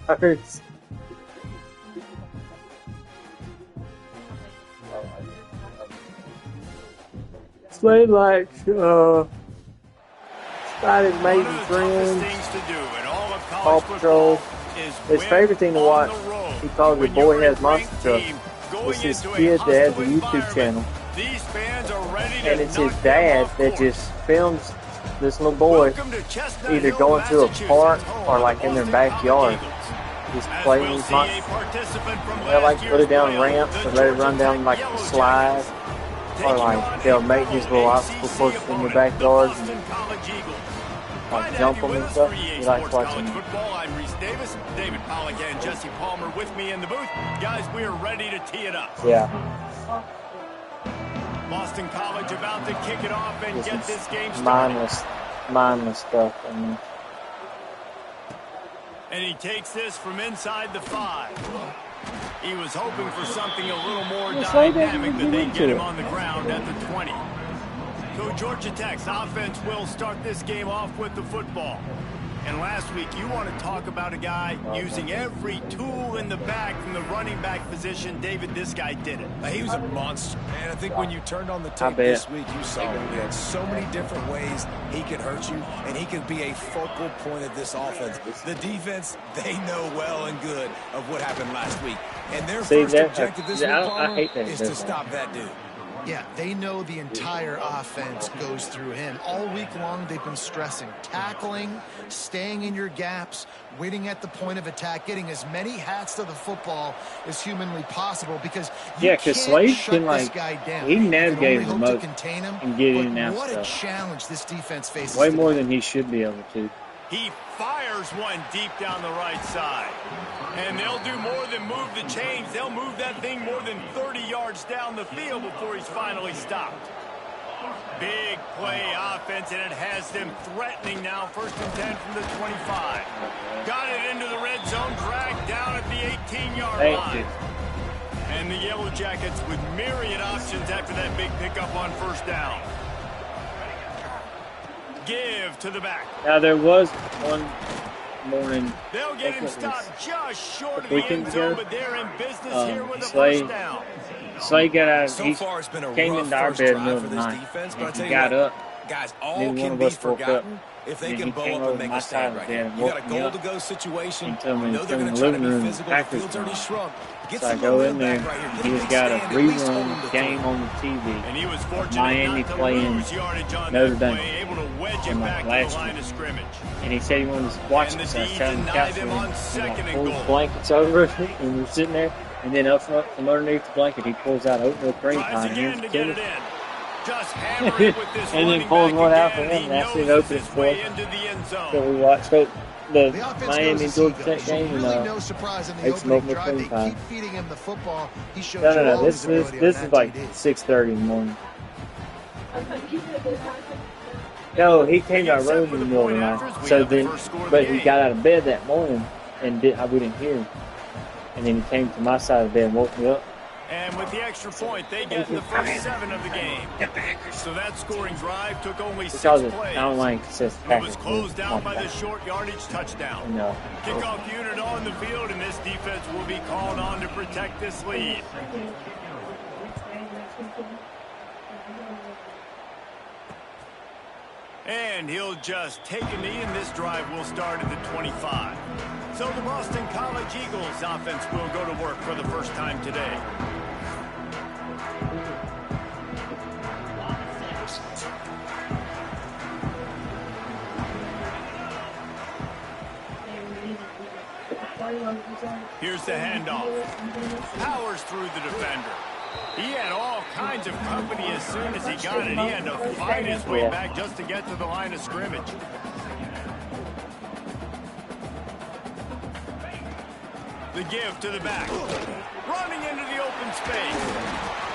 yards. Slay like Spotted Amazing Friends, Paw Patrol. His favorite thing to watch, he calls it Boy Has Monster Truck. It's his kid that has a YouTube channel. And it's his dad that just films this little boy either going to a park or like in their backyard. Just playing these monsters. They'll like put it down ramps or let it run down like a slide. Or like they'll make these little obstacle courses in your backyard and like jump them and stuff. You like watching them. I'm Reese Davis, David Pollack and Jesse Palmer with me in the booth. Guys, we are ready to tee it up. Yeah. Boston College about to kick it off and get this game started. Mindless stuff. I mean. And he takes this from inside the 5. He was hoping for something a little more dynamic than they get him on the ground at the 20. So Georgia Tech's offense will start this game off with the football. And last week, you want to talk about a guy using every tool in the back from the running back position. David, this guy did it. He was a monster, man. I think when you turned on the tape this week, you saw him. He had so many different ways he could hurt you, and he could be a focal point of this offense. The defense, they know well and good of what happened last week. And their first objective this week, Palmer, is to stop that dude. Yeah, they know the entire offense goes through him. All week long, they've been stressing tackling, staying in your gaps, waiting at the point of attack, getting as many hats to the football as humanly possible because you can't shut this guy down. He navigated the most and get in and out what stuff. A challenge this defense faces. Way more than he should be able to. He fires one deep down the right side. And they'll do more than move the chains. They'll move that thing more than 30 yards down the field before he's finally stopped. Big play offense, and it has them threatening now. 1st and 10 from the 25. Got it into the red zone, dragged down at the 18-yard line. And the Yellow Jackets with myriad options after that big pickup on 1st down. Give to the back. Now there was one morning. They'll get him stopped just short of the end zone, but they're in business here with a Slay 1st down. Slay got out. So he far, it's been a came rough into our first bed in the drive middle for of the this night. defense, but And I tell he you got what, up. guys, all Neither one can of be us woke up. forgotten if they And can he bow came up over and make my a stand side right of the bed here. and You got woke a me goal up to go situation. and told me You know to they're come going in to the try to living be room. physical. The Packers field's already game. shrunk. Get So I some go in momentum there. back right here. Get He's them got a stand, at least hold them rerun to game 3. on the TV. And he was fortunate Miami not to playing lose yardage on Notre that Dame. play, able to wedge it And back like to the last line year. of scrimmage. And he said he wanted to watch And it. the So I was D telling him denied to him on he second and pulls goal. blankets over it, and we're sitting there. And then up front from underneath the blanket, he pulls out oatmeal cream Tries pie. again And to he's get it killing. in. Just hammer it with this And then running pulls back one out for again. him, and that's He it knows opens his for way him. into the end zone. So we watched the offense Miami goes Georgia to Tech so game, really and no surprise in the ate some opening oatmeal drive. cream They pie. keep feeding him the football. He showed No. all his ability on This that is like TD. 6:30 in the morning. No, he came to our room in the middle of the night. So then, but he got out of bed that morning, and we didn't hear him. And then he came to my side of the bed and woke me up. And with the extra point, they get the first 7 of the game. So that scoring drive took only 6 Because plays. I don't like it says It Packers. was closed down by the short yardage touchdown. No. Kickoff unit on the field, and this defense will be called on to protect this lead. And he'll just take a knee, and this drive will start at the 25. So the Boston College Eagles offense will go to work for the first time today. Here's the handoff. Powers through the defender. He had all kinds of company as soon as he got it. He had to fight his way back just to get to the line of scrimmage. The give to the back. Running into the open space.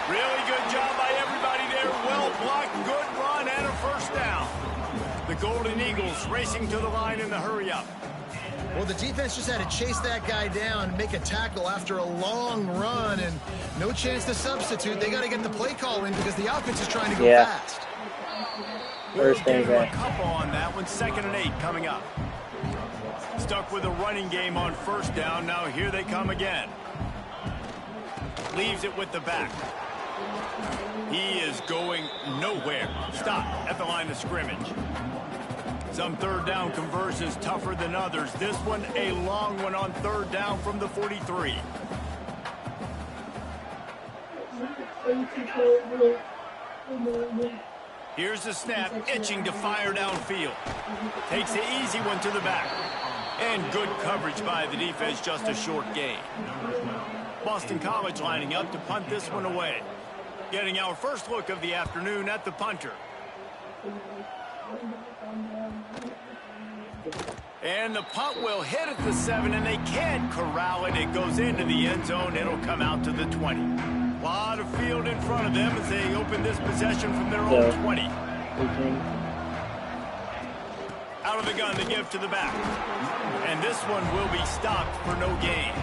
Really good job by everybody there. Well blocked, good run, and a first down. The Golden Eagles racing to the line in the hurry-up. Well, the defense just had to chase that guy down and make a tackle after a long run, and no chance to substitute. They got to get the play call in because the offense is trying to go fast. We'll give him a couple on that one. 2nd and 8 coming up. stuck with a running game on first down. Now here they come again. Leaves it with the back. He is going nowhere. Stop at the line of scrimmage. Some third down conversions tougher than others. This one a long one on third down from the 43. Here's the snap, itching to fire downfield. Takes the easy one to the back. And good coverage by the defense, just a short gain. Boston College lining up to punt this one away. Getting our first look of the afternoon at the punter. And the punt will hit at the 7, and they can't corral it. It goes into the end zone. It'll come out to the 20. A lot of field in front of them as they open this possession from their own 20. Out of the gun to give to the back. And this one will be stopped for no gain.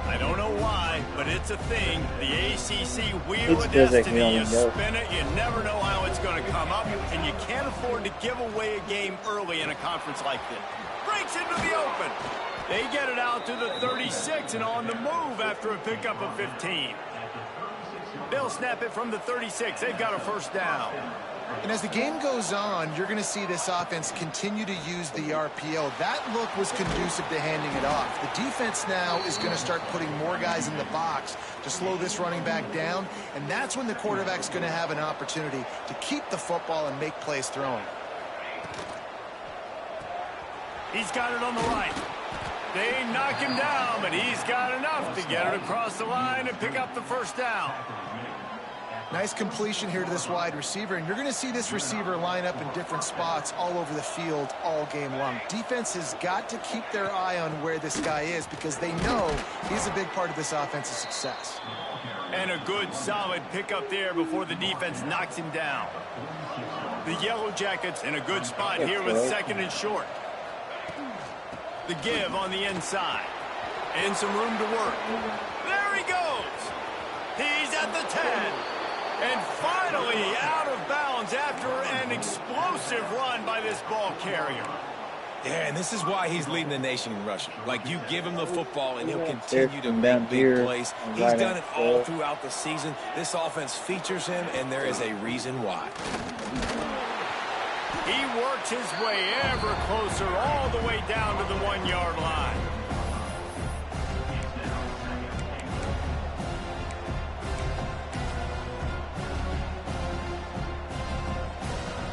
I don't know why, but it's a thing. The ACC wheel of destiny. You spin it, you never know how it's going to come up, and you can't afford to give away a game early in a conference like this. Breaks into the open. They get it out to the 36 and on the move after a pickup of 15. They'll snap it from the 36. They've got a first down. And as the game goes on, you're going to see this offense continue to use the RPO. That look was conducive to handing it off. The defense now is going to start putting more guys in the box to slow this running back down, and that's when the quarterback's going to have an opportunity to keep the football and make plays throwing. He's got it on the right. They knock him down, but he's got enough to get it across the line and pick up the first down. Nice completion here to this wide receiver, and you're going to see this receiver line up in different spots all over the field all game long. Defense has got to keep their eye on where this guy is because they know he's a big part of this offense's success. And a good, solid pickup there before the defense knocks him down. The Yellow Jackets in a good spot here with second and short. The give on the inside. And some room to work. There he goes. He's at the 10. And finally out of bounds after an explosive run by this ball carrier. Yeah, and this is why he's leading the nation in rushing. Like, you give him the football, and he'll continue to make big plays. He's done it all throughout the season. This offense features him, and there is a reason why. He works his way ever closer all the way down to the 1-yard line.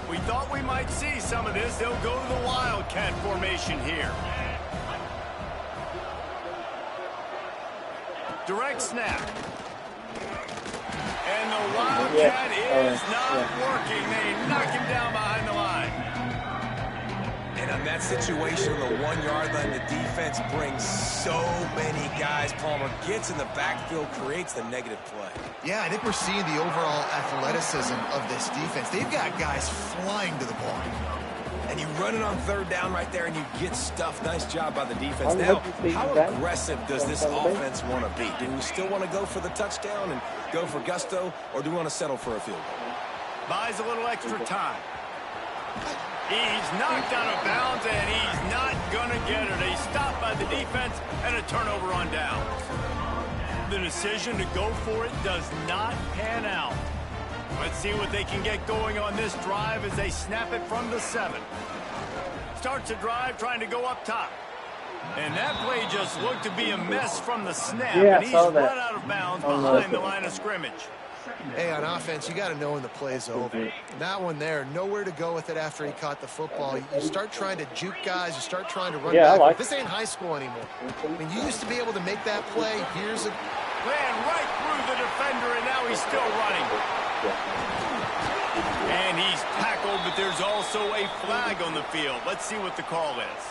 We thought we might see some of this. They'll go to the Wildcat formation here. Direct snap. And the Wildcat is not working. They knock him down behind the line. And on that situation on the 1-yard line, the defense brings so many guys. Palmer gets in the backfield, creates the negative play. Yeah, I think we're seeing the overall athleticism of this defense. They've got guys flying to the ball. And you run it on third down right there, and you get stuffed. Nice job by the defense. Now, how aggressive does this offense want to be? Do we still want to go for the touchdown and go for gusto, or do we want to settle for a field goal? Buys a little extra time. He's knocked out of bounds, and he's not going to get it. He's stopped by the defense, and a turnover on downs. The decision to go for it does not pan out. Let's see what they can get going on this drive as they snap it from the 7. Starts a drive trying to go up top. And that play just looked to be a mess from the snap, and he's run out of bounds behind the line of scrimmage. Hey, on offense, you got to know when the play's over. That one there, nowhere to go with it after he caught the football. You start trying to juke guys. You start trying to run back. This ain't high school anymore. I mean, you used to be able to make that play. Here's a... Ran right through the defender, and now he's still running. And he's tackled, but there's also a flag on the field. Let's see what the call is.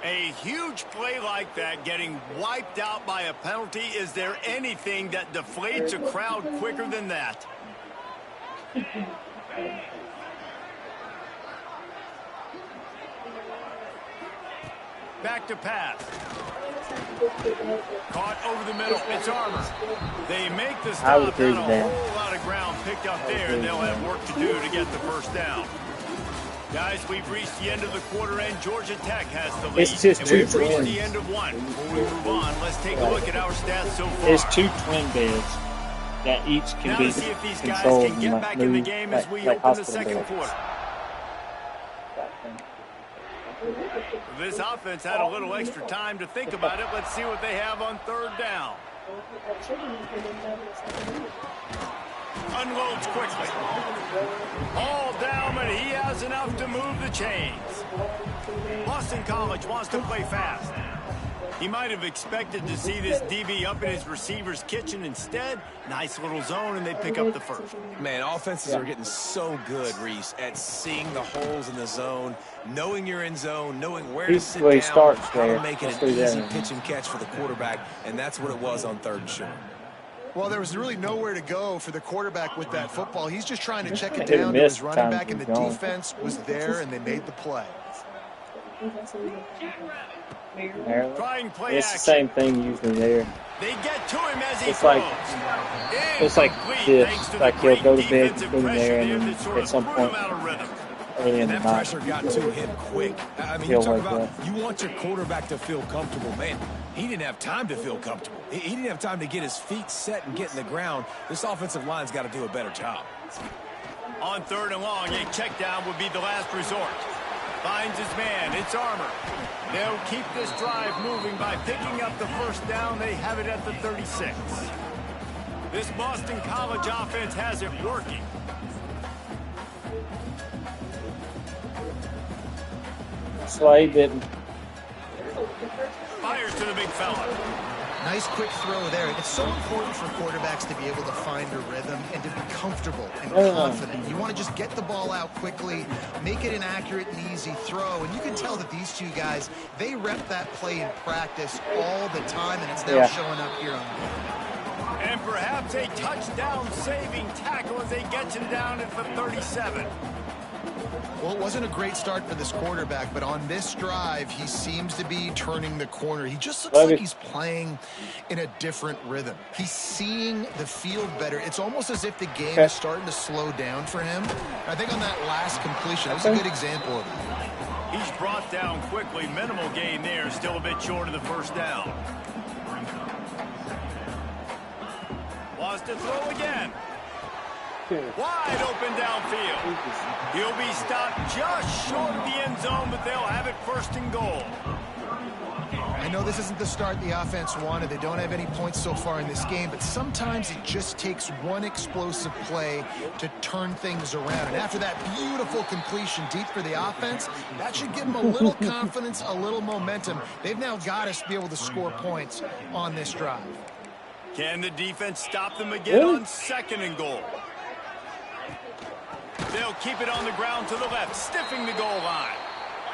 A huge play like that getting wiped out by a penalty. Is there anything that deflates a crowd quicker than that? Back to pass. Caught over the middle. It's Armour. They make the stop. Not a whole lot of ground picked up there, and they'll have work to do to get the first down. Guys, we've reached the end of the quarter, and Georgia Tech has the lead. It's just two twins. We've reached the end of one. Before we move on, let's take a look at our stats so far. There's 2 twin beds that each can now be see if these guys controlled can get back in the game as we open the second quarter. This offense had a little extra time to think about it. Let's see what they have on third down. Unloads quickly. All down, but he has enough to move the chains. Boston College wants to play fast. He might have expected to see this DB up in his receiver's kitchen. Instead, nice little zone, and they pick up the first. Man, offenses are getting so good, Reese, at seeing the holes in the zone, knowing you're in zone, knowing where to sit down, how to make it an easy pitch and catch for the quarterback, and that's what it was on third and short. Well, there was really nowhere to go for the quarterback with that football. He's just trying to check it down to his running back, and the defense was there, and they made the play. It's the same thing usually there. They get to him as he it's like this. Like he'll go to bed, put him there, and then at some point early in the that night, pressure got to him quick. I mean, you talk about you want your quarterback to feel comfortable. Man, he didn't have time to feel comfortable. He didn't have time to get his feet set and get in the ground. This offensive line's got to do a better job. On third and long, a check down would be the last resort. Finds his man. It's Armour. They'll keep this drive moving by picking up the first down. They have it at the 36. This Boston College offense has it working. Slade didn't. Fires to the big fella. Nice quick throw there. It's so important for quarterbacks to be able to find a rhythm and to be comfortable and confident. You want to just get the ball out quickly, make it an accurate and easy throw. And you can tell that these two guys, they rep that play in practice all the time, and it's now showing up here on the field. And perhaps a touchdown-saving tackle as they get him down at the 37. Well, it wasn't a great start for this quarterback, but on this drive, he seems to be turning the corner. He just looks like he's playing in a different rhythm. He's seeing the field better. It's almost as if the game is starting to slow down for him. I think on that last completion, that was a good example of it. He's brought down quickly. Minimal gain there. Still a bit short of the first down. Wants to throw again. Wide open downfield. He'll be stopped just short of the end zone, but they'll have it first and goal. I know this isn't the start the offense wanted. They don't have any points so far in this game, but sometimes it just takes one explosive play to turn things around. And after that beautiful completion deep for the offense, that should give them a little confidence, a little momentum. They've now got to be able to score points on this drive. Can the defense stop them again on second and goal? They'll keep it on the ground to the left, stiffing the goal line.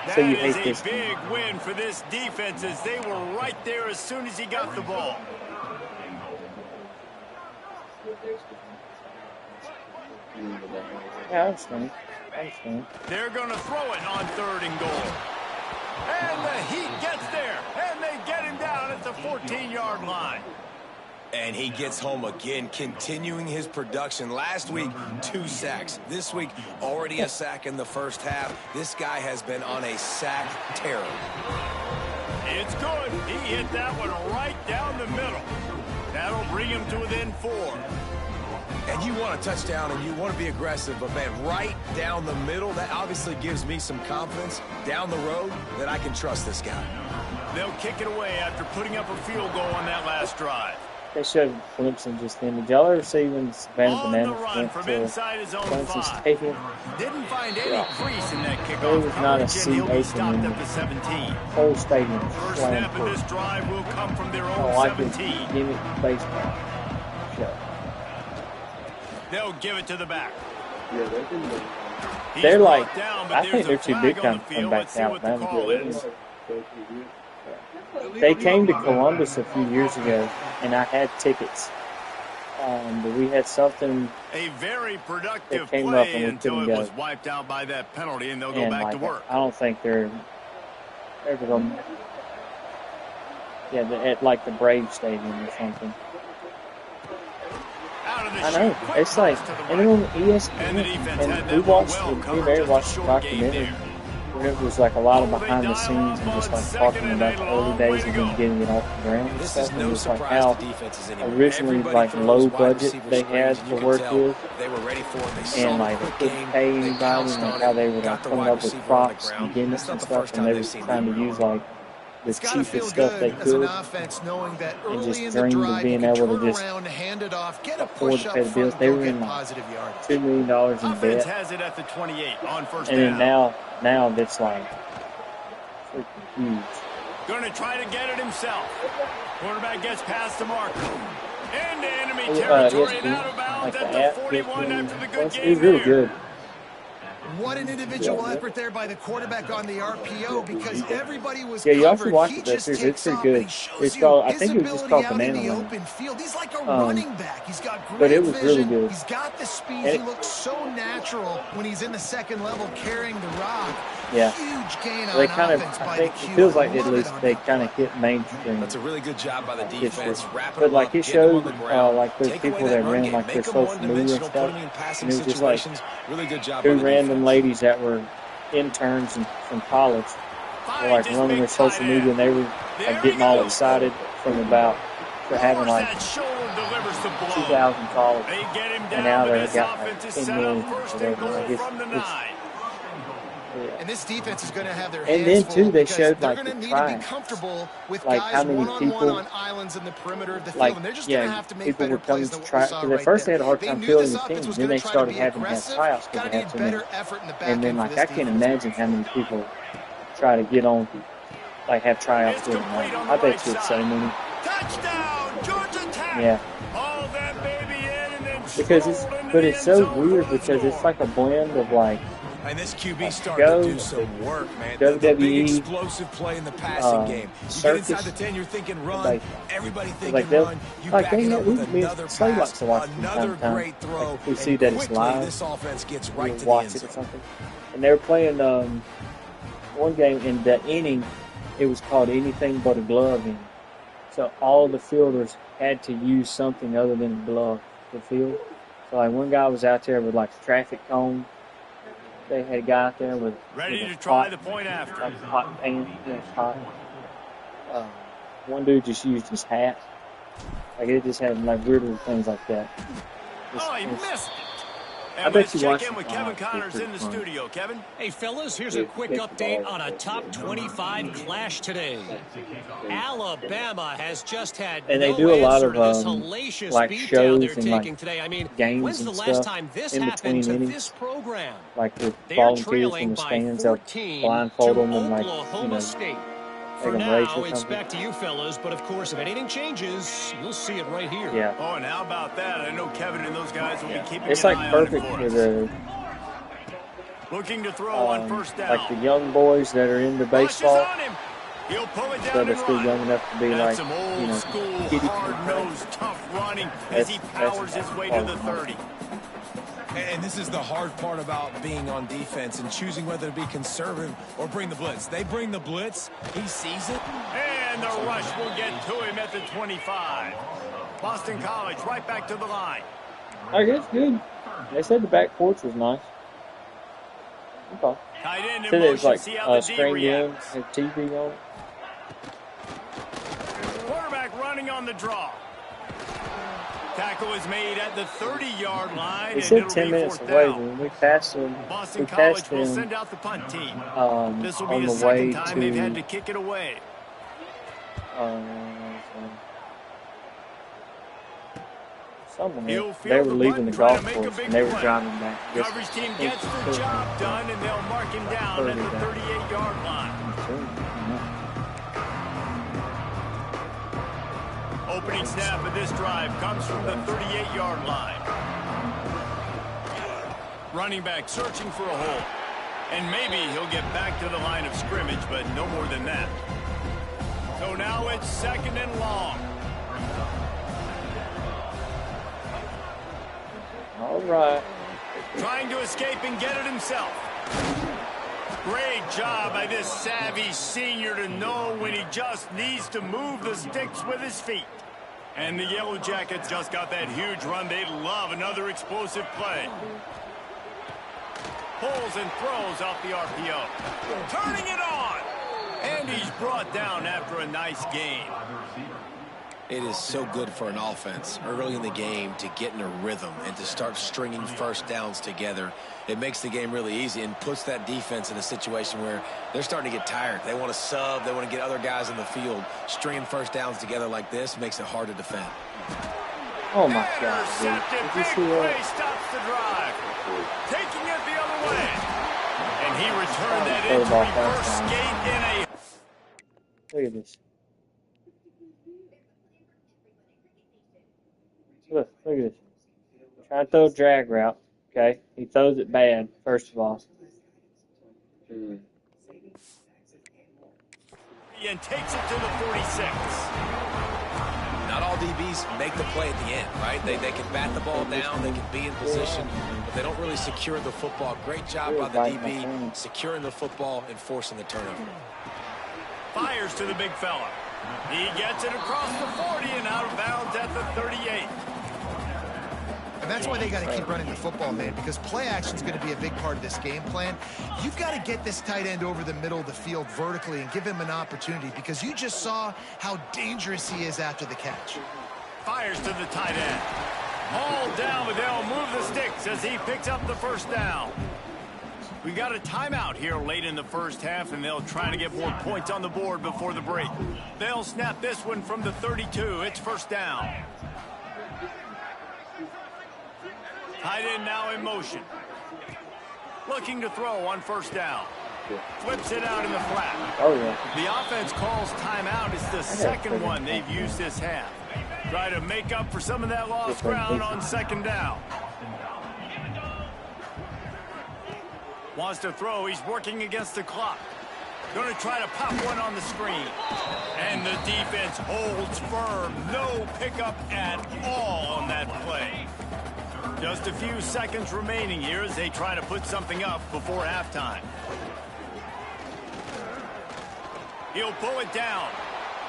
That is a big win for this defense as they were right there as soon as he got the ball. Yeah, I understand. They're going to throw it on third and goal. And the Heat gets there, and they get him down at the 14-yard line. And he gets home again, continuing his production. Last week, 2 sacks. This week, already a sack in the first half. This guy has been on a sack terror. It's good. He hit that one right down the middle. That'll bring him to within 4. And you want a touchdown and you want to be aggressive, but man, right down the middle, that obviously gives me some confidence down the road that I can trust this guy. They'll kick it away after putting up a field goal on that last drive. They showed Clemson just then. Did y'all ever see when Savannah Bananas went from to inside his own Clemson 5. Stadium? Didn't find any crease in that kickoff. There was not a seat open in the whole stadium. First snap of this drive will come from their own 17. Gimmick baseball show. They'll give it to the back. They're like, I think they're too big time to come back to Alabama. They came to Columbus a few years ago, and I had tickets. But we had something. A very productive came play up and until it was wiped out by that penalty, and they'll go back to work. I don't think they're ever going. Yeah, at like the Braves Stadium or something. I know. It's like, and then on ESPN, and we watched, me and Mary watched the documentary. It was like a lot of behind the scenes and just like talking about the early days of them getting it off the ground and stuff. And just like how originally like low budget they had to work with, and like they couldn't pay anybody, and like how they were like coming up with props and gimmicks and stuff, and they were trying to use like the cheapest stuff they could, and just dreamed of being able to just afford to pay the bills. They were in like $2 million in debt, and then now that's like freaking huge. Going to try to get it himself. Quarterback gets past the mark. Into enemy territory and out of bounds at the 41 after the good game. He's really good. What an individual effort there by the quarterback on the RPO, because everybody was you covered. should watch He it. just It's takes pretty off good. and he shows It's called, I his think it was just called ability out in Banana the Land. open field. He's like a running back. He's got great But it was vision. really good. He's got the speed. He looks so natural when he's in the second level carrying the rock. Yeah. Huge gain They on kind of, offense I by think the it Q. feels like I at love least it on they defense. kind of hit mainstream. That's a really good job by the defense. Wrapping But them like up, it getting them on showed, the ground, like those take away people that that run ran game, like make their them social media and one-dimensional, stuff. put them in passing And it was just like situations. Really good job two by the random defense. ladies that were interns from college were like running their social media, and they were like getting all excited for having like 2,000 followers, and now they've got like 10 million or whatever. Like And this defense is going to have their and hands then too, full they because showed they're like going to the need to be tries, comfortable with like guys how many one-on-one people, on islands in the perimeter of the field, like and they're just going to yeah, have to make people better were coming plays to than what try we saw because at right first they there. had a hard They time knew filling this the offense team. was Then going they to try to started be having to have aggressive. tryouts Got because to they need had so many. better effort in the back And then end for like this I can't defense. imagine how many people try to get on, like have tryouts with them. Like, I bet you it's so many. Touchdown, Georgia Tech. Yeah. All that baby in and then Because it's so weird because it's like a blend of like And this QB started to do some work, man. The big explosive play in the passing game. You get inside the 10, you're thinking run. Like, everybody thinking like run. You back it up with another pass, another great throw. Like we see that it's live. This offense gets right to the watch end it zone. or something. And they were playing one game in the inning. It was called anything but a glove inning. So all the fielders had to use something other than a glove to field. So like one guy was out there with like a traffic cone. They had a guy out there with ready to pot, try the point after. like a hot pan, pot. One dude just used his hat. Like it just had like weird little things like that. He missed it. I bet you watched check in with Kevin Connors in the studio. Kevin? Hey, fellas, here's a quick update on a top 25 clash today. Alabama has just had and they do a lot of this hellacious like shows and like today. I mean, games when's and the last stuff time this in happened between to innings. this program? Like with They are volunteers from trailing the by stands, they'll 14 blindfold to them and like Oklahoma State. make For them race now, or it's something. back to you fellas, but of course, if anything changes, you'll see it right here. Yeah. Oh, and how about that? I know Kevin and those guys will be keeping It's an like eye on it perfect for for us. the Looking to throw on first down. like the young boys that are into baseball, He'll pull it down so they're and still run. young enough to be That's like, some old school, kiddie. hard-nosed, tough running as he powers his way to the 30. And this is the hard part about being on defense and choosing whether to be conservative or bring the blitz. They bring the blitz. He sees it. And the rush will get to him at the 25. Boston College right back to the line. I guess good. They said the back porch was nice. Okay. Tight end in Said it was motion. like See how the D screened in, reacts. had TV on it. Quarterback running on the draw. Tackle is made at the 30-yard line. They said 10 minutes away, but when we passed them, Boston College will send them out the punt team. This will on be the the way second time they've had to to kick it away. somewhere. They were leaving the golf course and they were driving back. Coverage team gets the job done, and they'll mark him down at the 38-yard line. Opening snap of this drive comes from the 38-yard line. Running back searching for a hole. And maybe he'll get back to the line of scrimmage, but no more than that. So now it's second and long. All right. Trying to escape and get it himself. Great job by this savvy senior to know when he just needs to move the sticks with his feet. And the Yellow Jackets just got that huge run. They love another explosive play. Pulls and throws off the RPO. Turning it on. And he's brought down after a nice gain. It is so good for an offense early in the game to get in a rhythm and to start stringing first downs together. It makes the game really easy and puts that defense in a situation where they're starting to get tired. They want to sub. They want to get other guys in the field. Stringing first downs together like this makes it hard to defend. Oh, my God. Intercepted. Big play stops the drive. Taking it the other way. And he returned that into reverse skate in a... Look at this. Look at this. Trying to throw a drag route. Okay, he throws it bad, first of all. And takes it to the 46. Not all DBs make the play at the end, right? They can bat the ball down, they can be in position, but they don't really secure the football. Great job by the DB securing the football and forcing the turnover. Fires to the big fella. He gets it across the 40 and out of bounds at the 38. And that's why they got to keep running the football, man, because play action is going to be a big part of this game plan. You've got to get this tight end over the middle of the field vertically and give him an opportunity, because you just saw how dangerous he is after the catch. Fires to the tight end. Hauled down, but they'll move the sticks as he picks up the first down. We got a timeout here late in the first half, and they'll try to get more points on the board before the break. They'll snap this one from the 32. It's first down. Tight end now in motion. Looking to throw on first down. Flips it out in the flat. Oh, yeah. The offense calls timeout. It's the second one they've used this half. Try to make up for some of that lost ground on second down. Wants to throw. He's working against the clock. Going to try to pop one on the screen. And the defense holds firm. No pickup at all on that play. Just a few seconds remaining here as they try to put something up before halftime. He'll pull it down.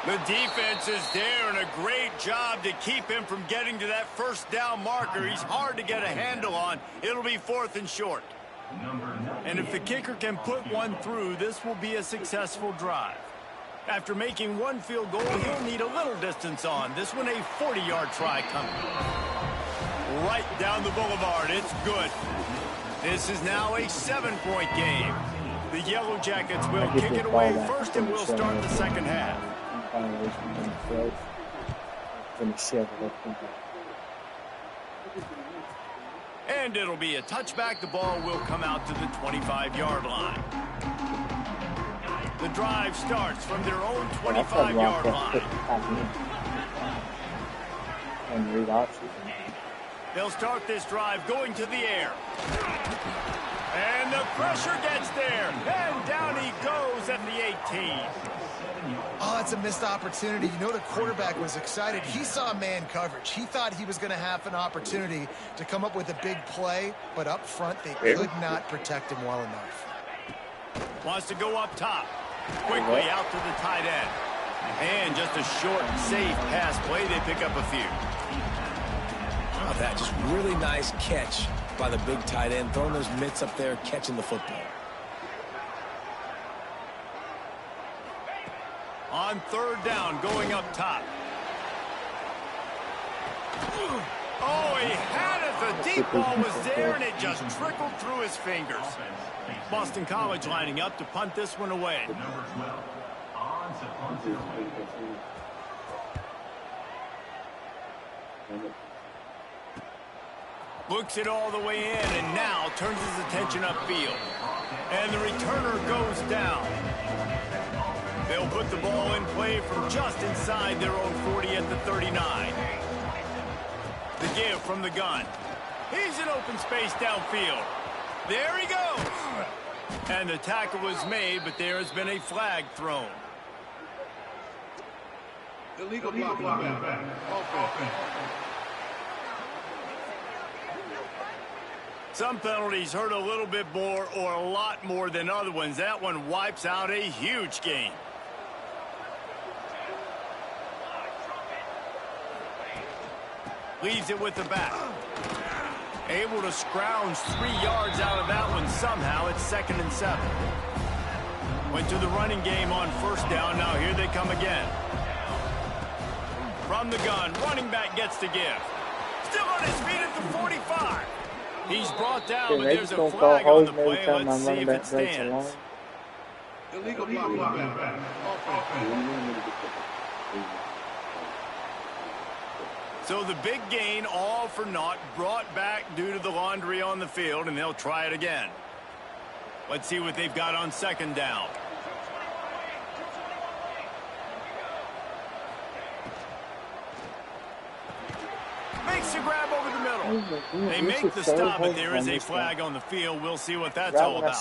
The defense is there, and a great job to keep him from getting to that first down marker. He's hard to get a handle on. It'll be 4th and short. And if the kicker can put one through, this will be a successful drive. After making one field goal, he'll need a little distance on. This one a 40-yard try coming. Right down the boulevard. It's good. This is now a 7-point game. The Yellow Jackets will kick it away first, and we'll start the second half. And it'll be a touchback. The ball will come out to the 25-yard line. The drive starts from their own 25-yard line. And read options. They'll start this drive going to the air. And the pressure gets there. And down he goes at the 18. Oh, it's a missed opportunity. You know, the quarterback was excited. He saw man coverage. He thought he was going to have an opportunity to come up with a big play, but up front they could not protect him well enough. Wants to go up top. Quickly out to the tight end. And just a short, safe pass play. They pick up a few. Oh, that just really nice catch by the big tight end, throwing those mitts up there, catching the football. On third down, going up top. Oh, he had it. The deep ball was there, and it just trickled through his fingers. Boston College lining up to punt this one away. Looks it all the way in, and now turns his attention upfield. And the returner goes down. They'll put the ball in play from just inside their own 40 at the 39. The give from the gun. He's in open space downfield. There he goes. And the tackle was made, but there has been a flag thrown. Illegal blocking back. Some penalties hurt a little bit more or a lot more than other ones. That one wipes out a huge gain. Leaves it with the back. Able to scrounge 3 yards out of that one somehow. It's 2nd and 7. Went to the running game on 1st down. Now here they come again. From the gun, running back gets to give. Still on his feet at the 45. He's brought down, but there's a flag on the play. Let's see if it stands. Illegal block. So the big gain, all for naught, brought back due to the laundry on the field, and they'll try it again. Let's see what they've got on 2nd down. Makes the grab over the middle. They make the stop, but there is a flag on the field. We'll see what that's all about.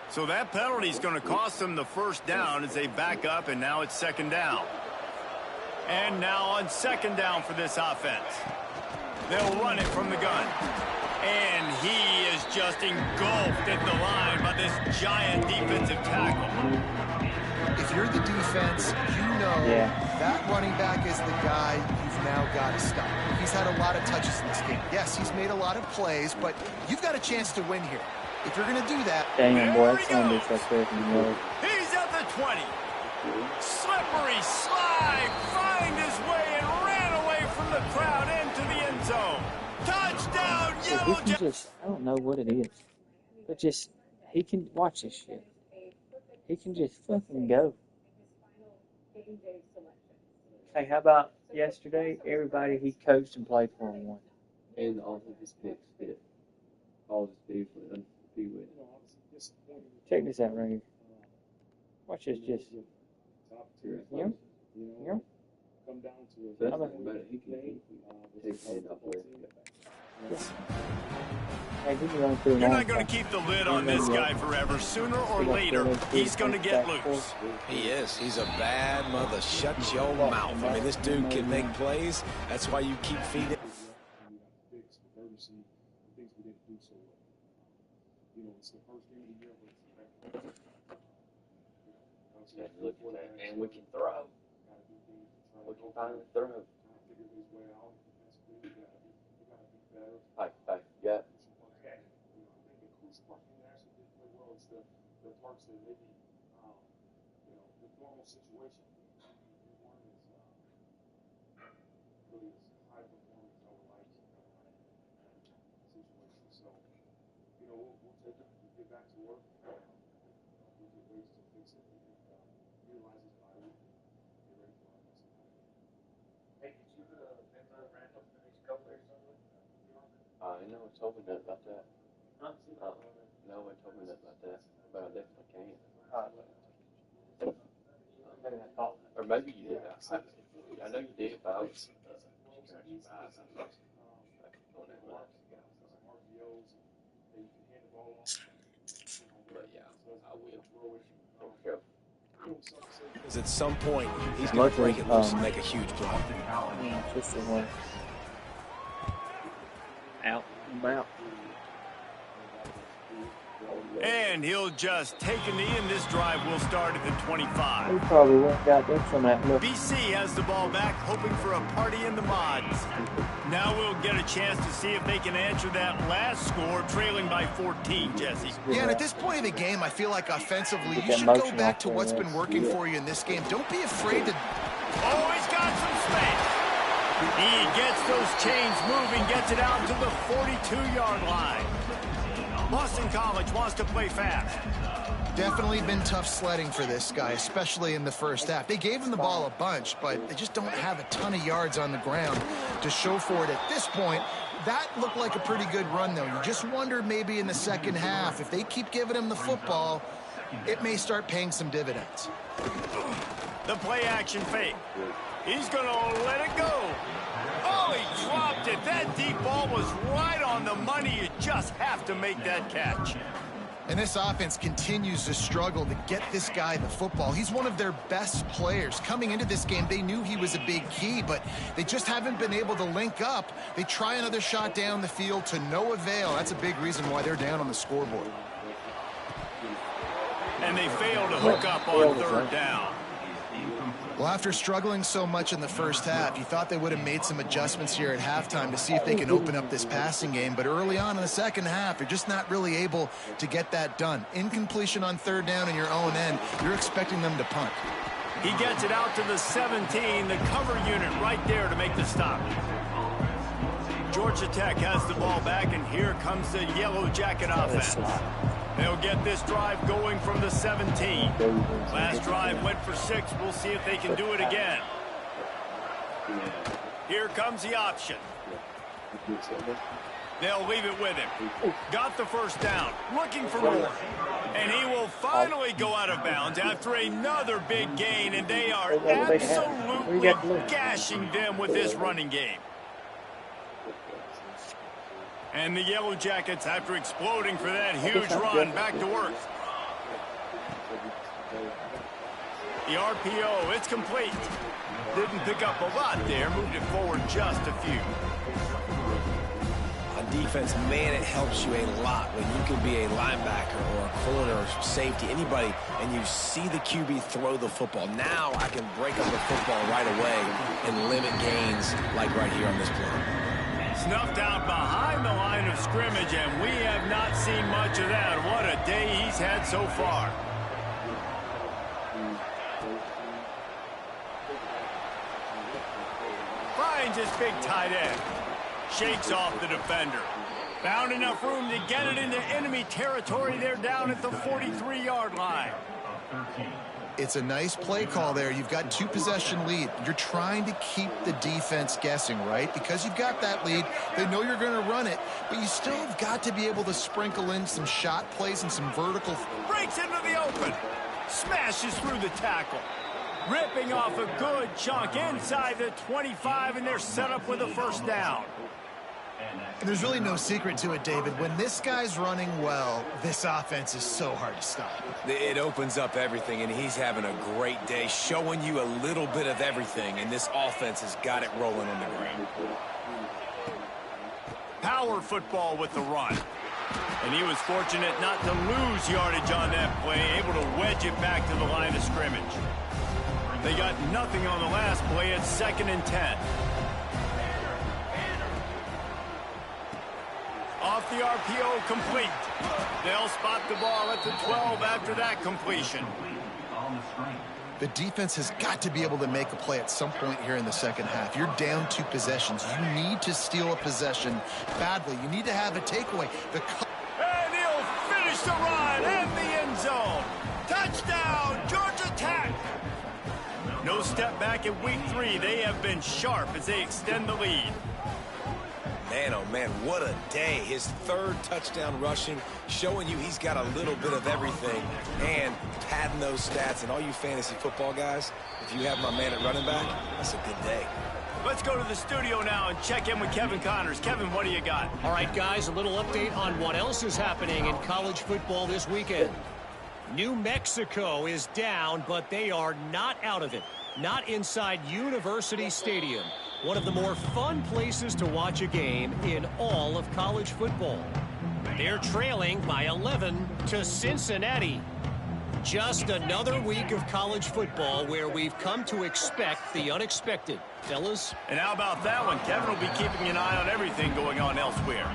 So that penalty is going to cost them the 1st down as they back up, and now it's 2nd down. And now on 2nd down for this offense. They'll run it from the gun. And he is just engulfed at the line by this giant defensive tackle. If you're the defense, you know that running back is the guy you've now got to stop. He's had a lot of touches in this game. Yes, he's made a lot of plays, but you've got a chance to win here. If you're going to do that... Dang, boy, that's going to be frustrating. He's at the 20. Slippery slide. Find his way and ran away from the crowd into the end zone. Touchdown, Yellow Jackets. I don't know what it is. But just, he can watch this shit. He can just fucking go. Hey, how about yesterday? Everybody he coached and played for him won. And all of his picks fit. All of his picks went. Check this out right here. Watch this, just come down to You're not going to keep the lid on this guy forever. Sooner or later, he's going to get loose. He is. He's a bad mother. Shut your mouth. I mean, this dude can make plays. That's why you keep feeding. Look at that, and we can throw. We can finally throw. Hey, yeah. I know it told me nothing about that. No one told me nothing about that, but I definitely can. Or maybe you did. I know you did, but I was. But yeah, I will. Because at some point, he's going to break it loose and make a huge play. Out. I'm out. And he'll just take a knee, and this drive will start at the 25. He probably went and got them from that look. BC has the ball back, hoping for a party in the mods. Now we'll get a chance to see if they can answer that last score, trailing by 14, Jesse. Yeah, and at this point of the game, I feel like offensively, you should go back to what's been working for you in this game. Don't be afraid to... Oh, he's got some space. He gets those chains moving, gets it out to the 42-yard line. Boston College wants to play fast. Definitely been tough sledding for this guy, especially in the first half. They gave him the ball a bunch, but they just don't have a ton of yards on the ground to show for it at this point. That looked like a pretty good run, though. You just wonder maybe in the second half, if they keep giving him the football, it may start paying some dividends. The play action fake. He's going to let it go. Oh, he dropped it. That deep ball was right on the money. You just have to make that catch. And this offense continues to struggle to get this guy the football. He's one of their best players. Coming into this game, they knew he was a big key, but they just haven't been able to link up. They try another shot down the field to no avail. That's a big reason why they're down on the scoreboard. And they fail to hook up on third down. Well, after struggling so much in the first half, you thought they would have made some adjustments here at halftime to see if they can open up this passing game. But early on in the second half, you're just not really able to get that done. Incompletion on third down in your own end, you're expecting them to punt. He gets it out to the 17, the cover unit right there to make the stop. Georgia Tech has the ball back, and here comes the Yellow Jacket offense. They'll get this drive going from the 17. Last drive went for 6. We'll see if they can do it again. Here comes the option. They'll leave it with him. Got the first down. Looking for more. And he will finally go out of bounds after another big gain, and they are absolutely gashing them with this running game. And the Yellow Jackets, after exploding for that huge run, back to work. The RPO, it's complete. Didn't pick up a lot there, moved it forward just a few. On defense, man, it helps you a lot when you can be a linebacker or a corner or safety, anybody, and you see the QB throw the football. Now I can break up the football right away and limit gains like right here on this play. Snuffed out behind the line of scrimmage, and we have not seen much of that. What a day he's had so far. Finds his big tight end. Shakes off the defender. Found enough room to get it into enemy territory. They're down at the 43-yard line. It's a nice play call there. You've got 2-possession lead. You're trying to keep the defense guessing, right? Because you've got that lead. They know you're going to run it, but you still have got to be able to sprinkle in some shot plays and some vertical. Breaks into the open. Smashes through the tackle. Ripping off a good chunk inside the 25, and they're set up with a first down. And there's really no secret to it, David. When this guy's running well, this offense is so hard to stop. It opens up everything, and he's having a great day, showing you a little bit of everything, and this offense has got it rolling on the ground. Power football with the run. And he was fortunate not to lose yardage on that play, able to wedge it back to the line of scrimmage. They got nothing on the last play. It's 2nd and 10. Off the RPO, complete. They'll spot the ball at the 12 after that completion. The defense has got to be able to make a play at some point here in the second half. You're down 2 possessions. You need to steal a possession badly. You need to have a takeaway. And he'll finish the run in the end zone. Touchdown, Georgia Tech. No step back in week 3. They have been sharp as they extend the lead. Man, oh man, what a day. His 3rd touchdown rushing, showing you he's got a little bit of everything and padding those stats. And all you fantasy football guys, if you have my man at running back, that's a good day. Let's go to the studio now and check in with Kevin Connors. Kevin, what do you got? All right, guys, a little update on what else is happening in college football this weekend. New Mexico is down, but they are not out of it. Not inside University Stadium, one of the more fun places to watch a game in all of college football. They're trailing by 11 to Cincinnati. Just another week of college football where we've come to expect the unexpected. Fellas? And how about that one? Kevin will be keeping an eye on everything going on elsewhere.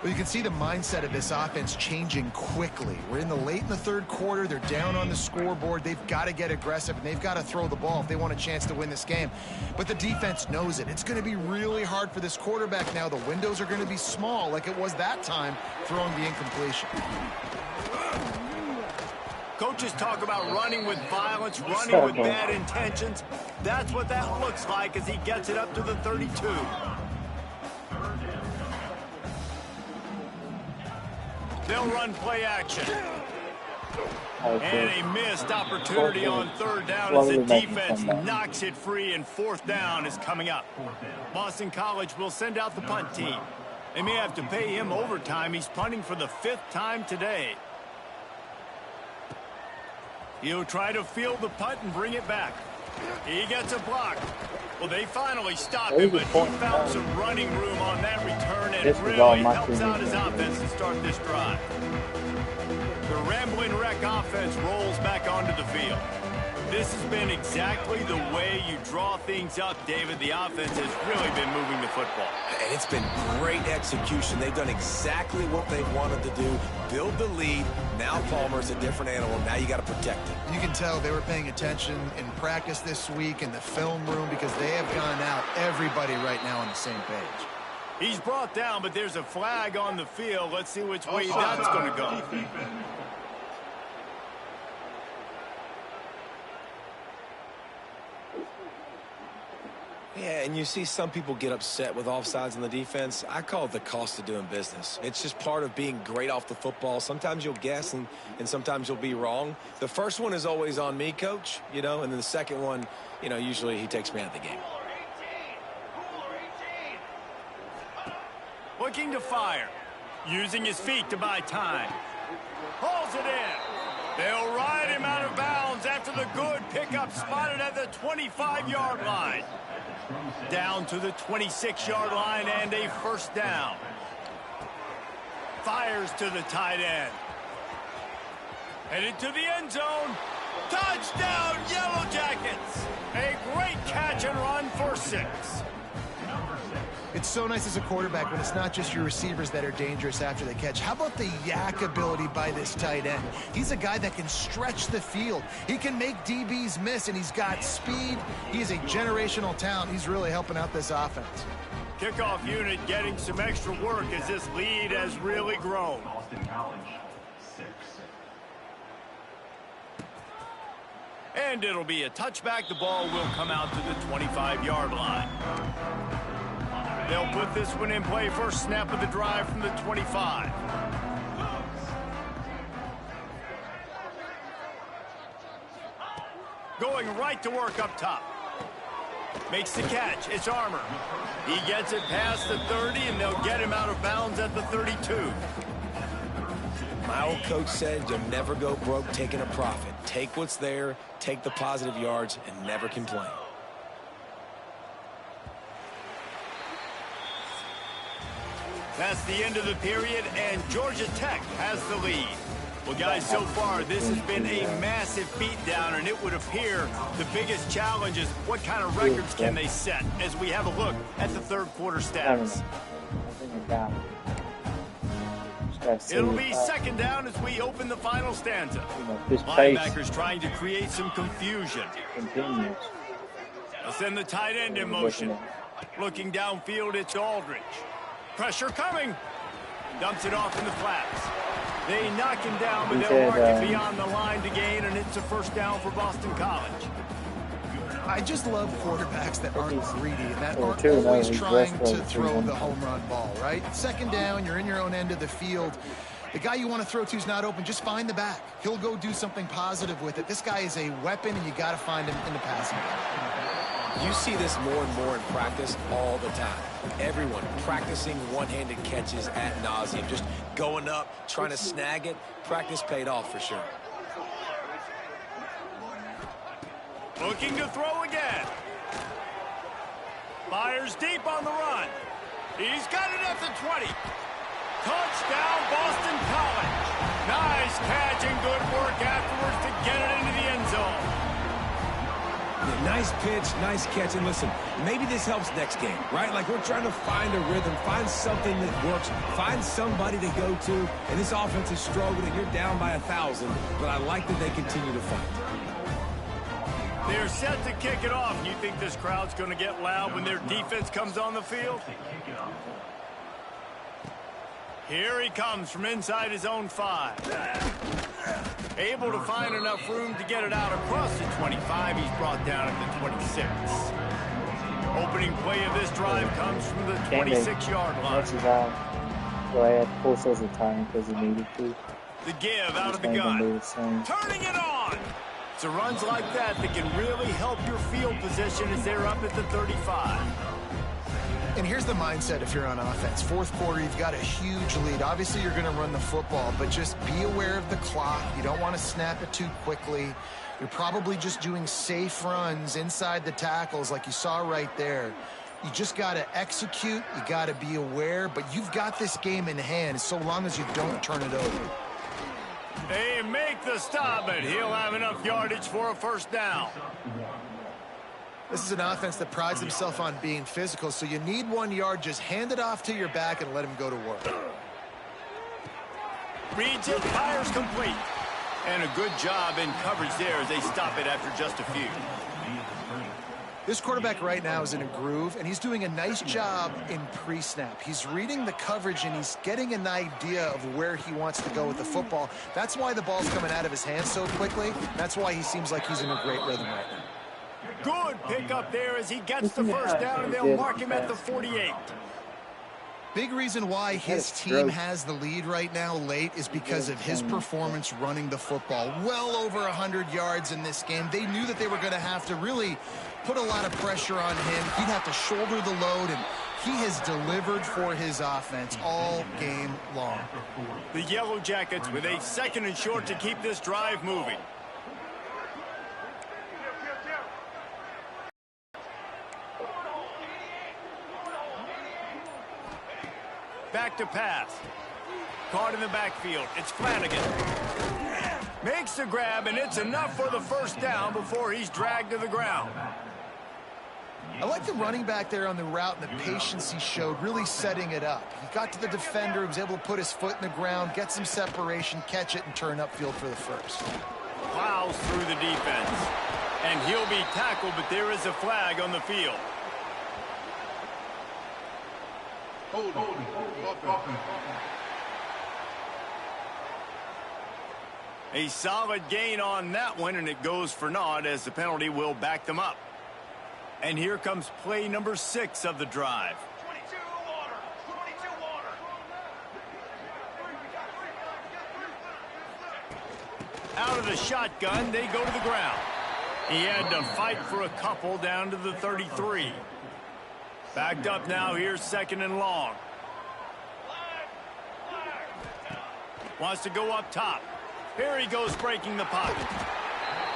Well, you can see the mindset of this offense changing quickly. We're in the 3rd quarter. They're down on the scoreboard. They've got to get aggressive, and they've got to throw the ball if they want a chance to win this game. But the defense knows it. It's going to be really hard for this quarterback now. The windows are going to be small like it was that time throwing the incompletion. Coaches talk about running with violence, running with bad intentions. That's what that looks like as he gets it up to the 32. They'll run play action. And a missed opportunity on 3rd down as the defense knocks it free, and 4th down is coming up. Boston College will send out the punt team. They may have to pay him overtime. He's punting for the 5th time today. He'll try to field the punt and bring it back. He gets a block. Well, they finally stop him, but he found some running room on that return and really helps out his offense to start this drive. The Ramblin' Wreck offense rolls back onto the field. This has been exactly the way you draw things up, David. The offense has really been moving the football. And it's been great execution. They've done exactly what they wanted to do. Build the lead. Now Palmer's a different animal. Now you got to protect it. You can tell they were paying attention in practice this week in the film room because they have gone out, everybody right now on the same page. He's brought down, but there's a flag on the field. Let's see which way that's going to go. Yeah, and you see some people get upset with offsides on the defense. I call it the cost of doing business. It's just part of being great off the football. Sometimes you'll guess and sometimes you'll be wrong. The first one is always on me, Coach, and then the second one, usually he takes me out of the game. Looking to fire. Using his feet to buy time. Hauls it in. They'll ride him out of bounds after the good pickup spotted at the 25-yard line. Down to the 26-yard line and a first down. Fires to the tight end. Headed to the end zone. Touchdown, Yellow Jackets. A great catch and run for 6. It's so nice as a quarterback when it's not just your receivers that are dangerous after the catch. How about the yak ability by this tight end? He's a guy that can stretch the field. He can make DBs miss, and he's got speed. He is a generational talent. He's really helping out this offense. Kickoff unit getting some extra work as this lead has really grown. Boston College, 6. And it'll be a touchback. The ball will come out to the 25-yard line. They'll put this one in play. First snap of the drive from the 25. Going right to work up top. Makes the catch. It's Armour. He gets it past the 30, and they'll get him out of bounds at the 32. My old coach said you'll never go broke taking a profit. Take what's there, take the positive yards, and never complain. That's the end of the period, and Georgia Tech has the lead. Well, guys, so far, this has been a massive beatdown, and it would appear the biggest challenge is what kind of records can they set as we have a look at the third quarter stats. It'll be second down as we open the final stanza. Linebackers trying to create some confusion. They'll send the tight end in motion. Looking downfield, it's Aldridge. Pressure coming. Dumps it off in the flats. They knock him down, but they'll mark it beyond the line to gain, and it's a first down for Boston College. I just love quarterbacks that aren't greedy and that aren't always trying to throw the home run ball, right? Second down, you're in your own end of the field. The guy you want to throw to is not open. Just find the back. He'll go do something positive with it. This guy is a weapon, and you got to find him in the passing game. You see this more and more in practice all the time. Everyone practicing one-handed catches ad nauseum, just going up, trying to snag it. Practice paid off for sure. Looking to throw again. Fires deep on the run. He's got it at the 20. Touchdown, Boston College. Nice catch and good work afterwards to get it into the end zone. Yeah, nice pitch, nice catch. And listen, maybe this helps next game, right? Like we're trying to find a rhythm, find something that works, find somebody to go to. And this offense is struggling. You're down by 1,000, but I like that they continue to fight. They're set to kick it off. You think this crowd's going to get loud when their defense comes on the field? Here he comes from inside his own 5. Able to find enough room to get it out across the 25. He's brought down at the 26. Opening play of this drive comes from the 26-yard line. Go ahead, force overtime because he needed to. The give out of the gun. Turning it on. So runs like that can really help your field position as they're up at the 35. And here's the mindset if you're on offense. Fourth quarter, you've got a huge lead. Obviously, you're going to run the football, but just be aware of the clock. You don't want to snap it too quickly. You're probably just doing safe runs inside the tackles like you saw right there. You just got to execute. You got to be aware, but you've got this game in hand so long as you don't turn it over. They make the stop, and he'll have enough yardage for a first down. This is an offense that prides himself on being physical, so you need 1 yard. Just hand it off to your back and let him go to work. Reads it, fires complete. And a good job in coverage there as they stop it after just a few. This quarterback right now is in a groove, and he's doing a nice job in pre-snap. He's reading the coverage, and he's getting an idea of where he wants to go with the football. That's why the ball's coming out of his hands so quickly. That's why he seems like he's in a great rhythm right now. Good pickup there as he gets the first down, and they'll mark him at the 48. Big reason why his team has the lead right now late is because of his performance running the football. Well over 100 yards in this game. They knew that they were going to have to really put a lot of pressure on him. He'd have to shoulder the load, and he has delivered for his offense all game long. The Yellow Jackets with a 2nd and short to keep this drive moving. Back to pass. Caught in the backfield. It's Flanagan. Makes the grab, and it's enough for the first down before he's dragged to the ground. I like the running back there on the route and the patience he showed, really setting it up. He got to the defender, he was able to put his foot in the ground, get some separation, catch it, and turn upfield for the first. Plows through the defense. And he'll be tackled, but there is a flag on the field. A solid gain on that one, and it goes for naught as the penalty will back them up. And here comes play number 6 of the drive. 22 water. 22 water. Out of the shotgun, they go to the ground. He had to fight for a couple down to the 33. Backed up now, here's 2nd and long. Wants to go up top. Here he goes breaking the pocket.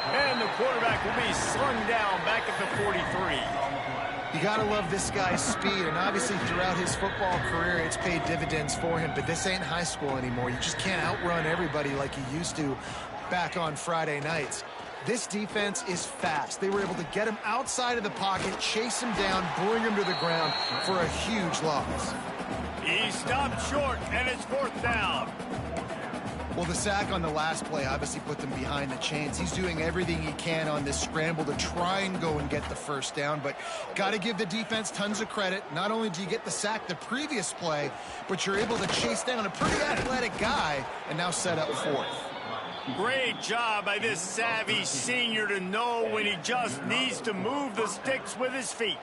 And the quarterback will be slung down back at the 43. You got to love this guy's speed, and obviously throughout his football career, it's paid dividends for him, but this ain't high school anymore. You just can't outrun everybody like you used to back on Friday nights. This defense is fast. They were able to get him outside of the pocket, chase him down, bring him to the ground for a huge loss. He stopped short, and it's 4th down. Well, the sack on the last play obviously put them behind the chains. He's doing everything he can on this scramble to try and go and get the first down, but got to give the defense tons of credit. Not only do you get the sack the previous play, but you're able to chase down a pretty athletic guy and now set up 4th. Great job by this savvy senior to know when he just needs to move the sticks with his feet.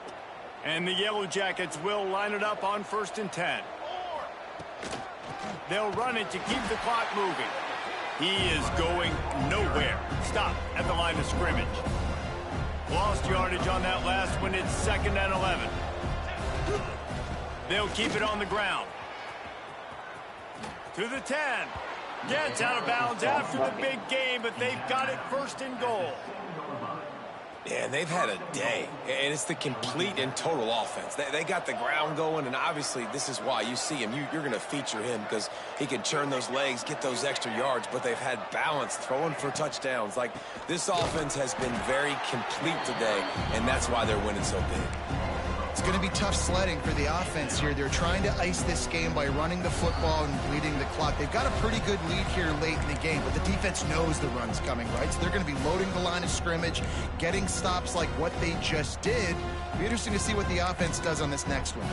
And the Yellow Jackets will line it up on 1st and 10. They'll run it to keep the clock moving. He is going nowhere. Stop at the line of scrimmage. Lost yardage on that last one. It's 2nd and 11. They'll keep it on the ground. To the 10. Gets out of bounds after the big game, but they've got it 1st and goal. Yeah, they've had a day, and it's the complete and total offense. They got the ground going, and obviously this is why you see him. You're going to feature him because he can turn those legs, get those extra yards, but they've had balance, throwing for touchdowns. Like, this offense has been very complete today, and that's why they're winning so big. It's going to be tough sledding for the offense here. They're trying to ice this game by running the football and bleeding the clock. They've got a pretty good lead here late in the game, but the defense knows the run's coming, right? So they're going to be loading the line of scrimmage, getting stops like what they just did. It'll be interesting to see what the offense does on this next one.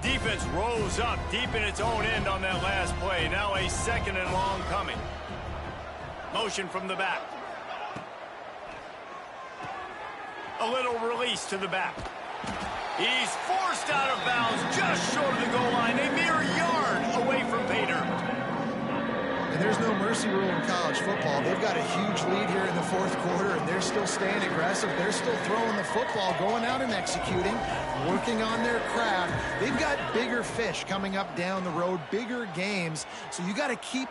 Defense rose up deep in its own end on that last play. Now a 2nd and long coming. Motion from the back. A little release to the back. He's forced out of bounds just short of the goal line, a mere yard away from Pater. And there's no mercy rule in college football. They've got a huge lead here in the fourth quarter, and they're still staying aggressive. They're still throwing the football, going out and executing, working on their craft. They've got bigger fish coming up down the road, bigger games, so you got to keep...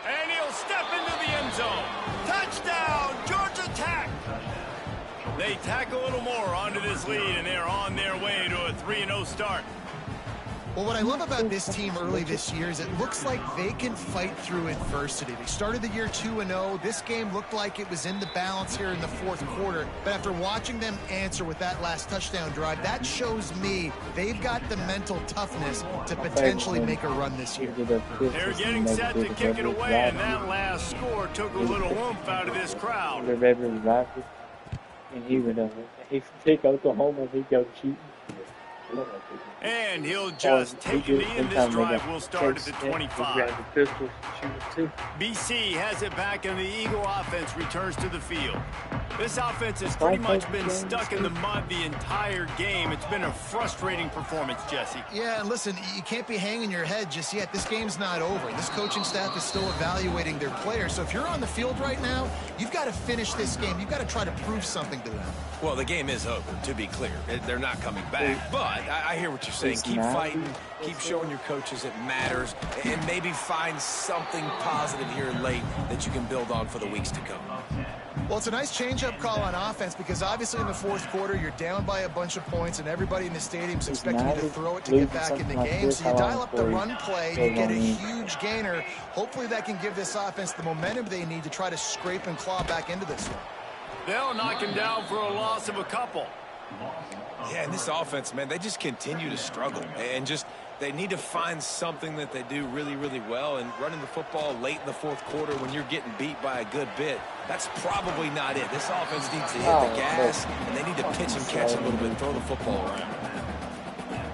And he'll step into the end zone. Touchdown, Georgia Tech. They tack a little more onto this lead, and they're on their way to a 3-0 start. Well, what I love about this team early this year is it looks like they can fight through adversity. They started the year 2-0. This game looked like it was in the balance here in the fourth quarter. But after watching them answer with that last touchdown drive, that shows me they've got the mental toughness to potentially make a run this year. They're getting set to kick it away, and that last score took a little oomph out of this crowd. And he would take Oklahoma if he goes shooting. And he'll just take a knee, and this drive will start at the 25. BC has it back, and the Eagle offense returns to the field. This offense has pretty much been stuck in the mud the entire game. It's been a frustrating performance, Jesse. Yeah, and listen, you can't be hanging your head just yet. This game's not over. This coaching staff is still evaluating their players. So if you're on the field right now, you've got to finish this game. You've got to try to prove something to them. Well, the game is over, to be clear. They're not coming back. But I hear what you're saying. Keep fighting. Keep showing your coaches it matters. And maybe find something positive here late that you can build on for the weeks to come. Well, it's a nice change-up call on offense because obviously in the fourth quarter, you're down by a bunch of points and everybody in the stadium's expecting you to throw it to get back in the game. So you dial up the run play, you get a huge gainer. Hopefully that can give this offense the momentum they need to try to scrape and claw back into this one. They'll knock him down for a loss of a couple. Yeah, and this offense, man, they just continue to struggle. And just, they need to find something that they do really, really well. And running the football late in the fourth quarter when you're getting beat by a good bit, that's probably not it. This offense needs to hit the gas, and they need to pitch and catch a little bit and throw the football around.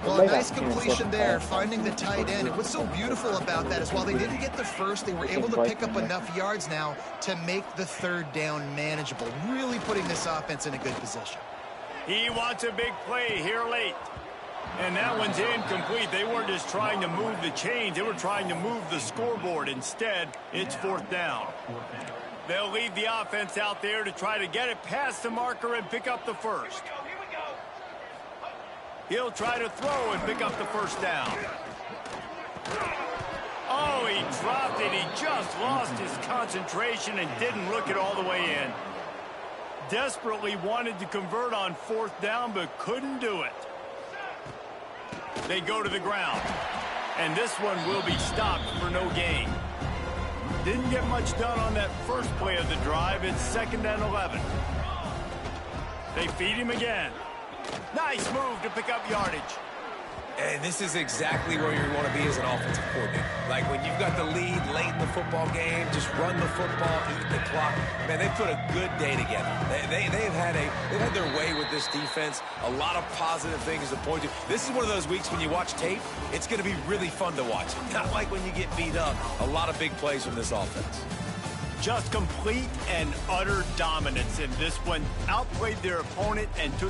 Well, a nice completion there, finding the tight end. And what's so beautiful about that is while they didn't get the first, they were able to pick up enough yards now to make the third down manageable, really putting this offense in a good position. He wants a big play here late. And that one's incomplete. They weren't just trying to move the chains. They were trying to move the scoreboard. Instead, it's fourth down. They'll leave the offense out there to try to get it past the marker and pick up the first. He'll try to throw and pick up the first down. Oh, he dropped it. He just lost his concentration and didn't look it all the way in. Desperately wanted to convert on fourth down, but couldn't do it. They go to the ground, and this one will be stopped for no gain. Didn't get much done on that first play of the drive. It's 2nd and 11. They feed him again. Nice move to pick up yardage. And this is exactly where you want to be as an offensive coordinator. Like when you've got the lead late in the football game, just run the football, eat the clock. Man, they put a good day together. They've had their way with this defense. A lot of positive things to point to. This is one of those weeks when you watch tape, it's going to be really fun to watch. Not like when you get beat up. A lot of big plays from this offense. Just complete and utter dominance in this one. Outplayed their opponent and took